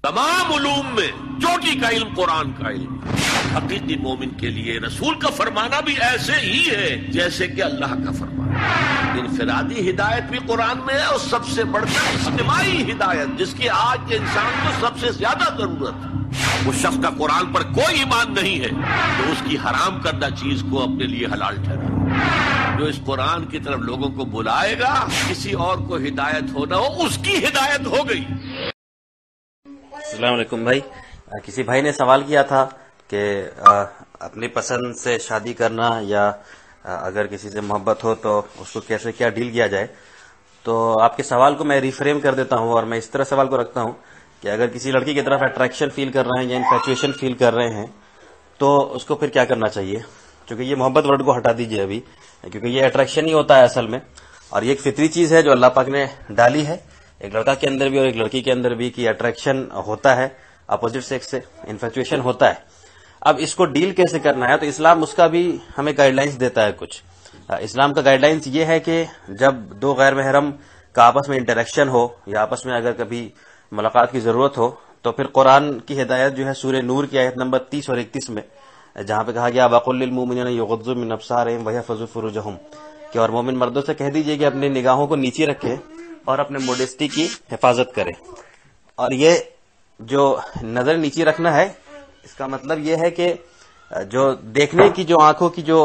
तमाम उलूम में चोटी का इल्म कुरान का इल्म। हकीकी मोमिन के लिए रसूल का फरमाना भी ऐसे ही है जैसे कि अल्लाह का फरमाना। इनफिरादी हिदायत भी कुरान में है और सबसे बढ़कर इज्तिमाई हिदायत जिसकी आज के इंसान को सबसे ज्यादा जरूरत है। उस शख्स का कुरान पर कोई ईमान नहीं है तो उसकी हराम करदा चीज को अपने लिए हलाल ठहरा। जो इस कुरान की तरफ लोगों को बुलाएगा, किसी और को हिदायत हो ना हो, उसकी हिदायत हो गई। अस्सलाम वालेकुम भाई। किसी भाई ने सवाल किया था कि अपनी पसंद से शादी करना या अगर किसी से मोहब्बत हो तो उसको कैसे क्या डील किया जाए। तो आपके सवाल को मैं रिफ्रेम कर देता हूं और मैं इस तरह सवाल को रखता हूं कि अगर किसी लड़की की तरफ अट्रैक्शन फील कर रहे हैं या इन्फैचुएशन फील कर रहे हैं तो उसको फिर क्या करना चाहिए। क्योंकि ये मोहब्बत वर्ड को हटा दीजिए अभी, क्योंकि ये अट्रैक्शन ही होता है असल में, और ये एक फितरी चीज है जो अल्लाह पाक ने डाली है एक लड़का के अंदर भी और एक लड़की के अंदर भी, कि अट्रैक्शन होता है अपोजिट सेक्स से, इन्फैचुएशन होता है। अब इसको डील कैसे करना है तो इस्लाम उसका भी हमें गाइडलाइंस देता है कुछ। इस्लाम का गाइडलाइंस ये है कि जब दो गैर महरम का आपस में इंटरेक्शन हो या आपस में अगर कभी मुलाकात की जरूरत हो तो फिर कुरान की हिदायत जो है सूरह नूर की आयत नंबर 30 और 31 में, जहां पे कहा गया वक़ुल लिल मुमिनीना यग़ुज़्ज़ू मिन अब्सारिहिम व यहफ़ज़ू फ़ुरूजहुम, कि और मोमिन मर्दों से कह दीजिए कि अपनी निगाहों को नीचे रखें और अपने मोडेस्टी की हिफाजत करें। और ये जो नजर नीचे रखना है इसका मतलब ये है कि जो देखने की जो आंखों की जो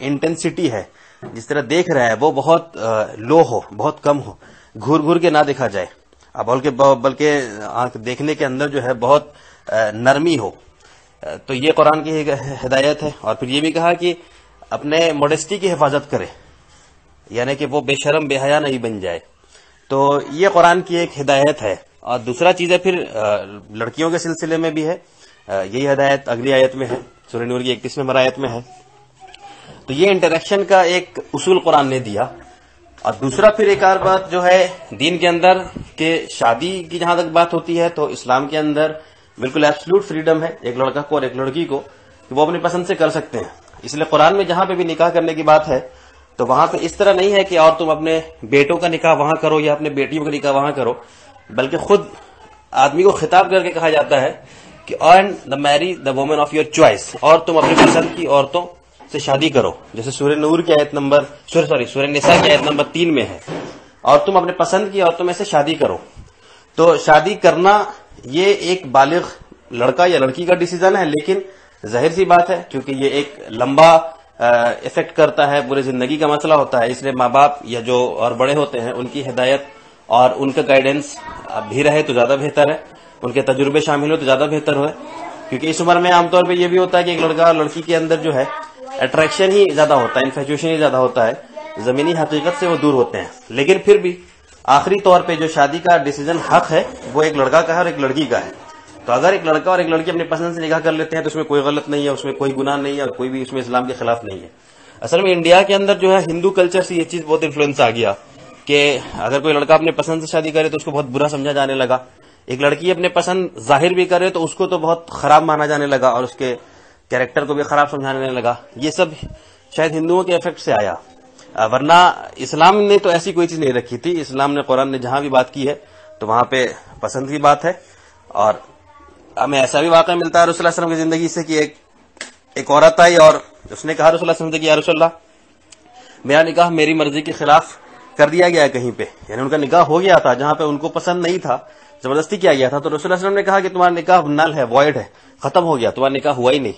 इंटेंसिटी है, जिस तरह देख रहा है वो बहुत लो हो, बहुत कम हो, घूर घूर के ना देखा जाए, बल्कि आंख देखने के अंदर जो है बहुत नरमी हो। तो ये कुरान की हिदायत है। और फिर ये भी कहा कि अपने मोडेस्टी की हिफाजत करे, यानी कि वो बेशरम बेहया नहीं बन जाए। तो ये कुरान की एक हिदायत है। और दूसरा चीज है फिर लड़कियों के सिलसिले में भी है, यही हिदायत अगली आयत में है, सूरह नूर की 31 नंबर आयत में है। तो ये इंटरेक्शन का एक उसूल कुरान ने दिया। और दूसरा फिर एक और बात जो है दीन के अंदर के शादी की जहां तक बात होती है तो इस्लाम के अंदर बिल्कुल एब्सोल्यूट फ्रीडम है एक लड़का को और एक लड़की को कि वो अपनी पसंद से कर सकते हैं। इसलिए कुरान में जहां पे भी निकाह करने की बात है तो वहां पे इस तरह नहीं है कि और तुम अपने बेटों का निकाह वहां करो या अपने बेटियों का निकाह वहां करो, बल्कि खुद आदमी को खिताब करके कहा जाता है कि earn the marry the woman of your choice, और तुम अपनी पसंद की औरतों से शादी करो। जैसे सूरह नूर की आयत नंबर सूरह निसा की आयत नंबर 3 में है, और तुम अपने पसंद की औरतों में से शादी करो। तो शादी करना ये एक बालिग लड़का या लड़की का डिसीजन है, लेकिन जाहिर सी बात है क्योंकि ये एक लंबा इफेक्ट करता है, पूरी जिंदगी का मसला होता है, इसलिए माँ बाप या जो और बड़े होते हैं उनकी हिदायत और उनका गाइडेंस भी रहे तो ज्यादा बेहतर है, उनके तजुर्बे शामिल हो तो ज्यादा बेहतर हो। क्योंकि इस उम्र में आमतौर पर यह भी होता है कि एक लड़का और लड़की के अंदर जो है अट्रैक्शन ही ज्यादा होता है, इन्फैचुएशन ही ज्यादा होता है, जमीनी हकीकत से वो दूर होते हैं। लेकिन फिर भी आखिरी तौर पे जो शादी का डिसीजन हक है वो एक लड़का का है और एक लड़की का है। तो अगर एक लड़का और एक लड़की अपनी पसंद से निकाह कर लेते हैं तो उसमें कोई गलत नहीं है, उसमें कोई गुनाह नहीं है और कोई भी उसमें इस्लाम के खिलाफ नहीं है। असल में इंडिया के अंदर जो है हिंदू कल्चर से ये चीज बहुत इन्फ्लुएंस आ गया कि अगर कोई लड़का अपने पसंद से शादी करे तो उसको बहुत बुरा समझा जाने लगा, एक लड़की अपने पसंद जाहिर भी करे तो उसको तो बहुत खराब माना जाने लगा और उसके कैरेक्टर को भी खराब समझाने लगा। ये सब शायद हिंदुओं के इफेक्ट से आया, वरना इस्लाम ने तो ऐसी कोई चीज नहीं रखी थी। इस्लाम ने कुरान ने जहां भी बात की है तो वहां पे पसंद की बात है। और हमें ऐसा भी वाक़या मिलता है रसूलुल्लाह सल्लल्लाहु अलैहि वसल्लम की जिंदगी से कि एक औरत आई और उसने कहा रसूलुल्लाह सल्लल्लाहु अलैहि वसल्लम से कि या रसूलल्लाह, मेरा निकाह मेरी मर्जी के खिलाफ कर दिया गया है कहीं पे, यानी उनका निकाह हो गया था जहां पे उनको पसंद नहीं था, जबरदस्ती किया गया था। तो रसूलुल्लाह सल्लल्लाहु अलैहि वसल्लम ने कहा कि तुम्हारा निकाह नल है, वॉइड है, खत्म हो गया, तुम्हारा निकाह हुआ ही नहीं।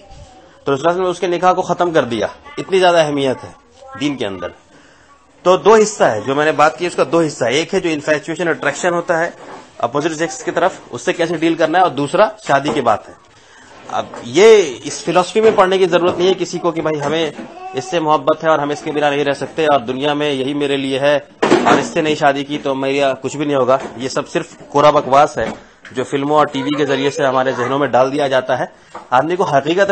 तो रसूलुल्लाह ने उसके निकाह को खत्म कर दिया। इतनी ज्यादा अहमियत है दीन के अंदर। तो दो हिस्सा है जो मैंने बात की, उसका दो हिस्सा है। एक है जो इन्फैचुएशन अट्रैक्शन होता है अपोजिट सेक्स की तरफ, उससे कैसे डील करना है, और दूसरा शादी की बात है। अब ये इस फिलॉसफी में पढ़ने की जरूरत नहीं है किसी को कि भाई हमें इससे मोहब्बत है और हम इसके बिना नहीं रह सकते और दुनिया में यही मेरे लिए है और इससे नहीं शादी की तो मेरा कुछ भी नहीं होगा। ये सब सिर्फ कोरा बकवास है जो फिल्मों और टीवी के जरिए से हमारे जहनों में डाल दिया जाता है। आदमी को हकीकत